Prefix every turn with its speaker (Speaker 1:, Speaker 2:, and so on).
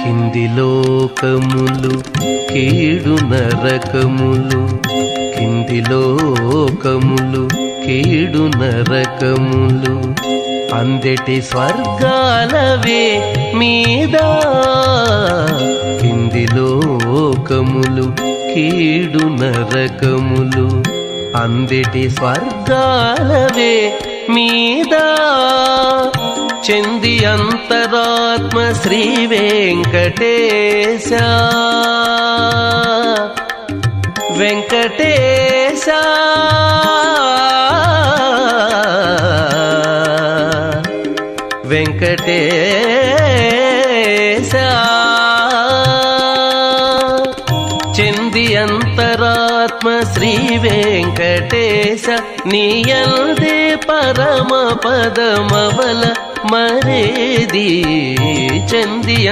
Speaker 1: కింది లోకములు కీడు నరకములు, కింది లోకములు కీడు నరకములు, అందెటి స్వర్గాలవే మీద. కింది లోకములు కీడు నరకములు, అందెటి స్వర్గాలవే మీద. చెంది అంతరాత్మ శ్రీ వెంకటేశ, వెంకటేశ వెంకటేశ. చెంది అంతరాత్మ శ్రీ వెంకటేశ, నీయందే పరమ పదమవల మరేది. చెంది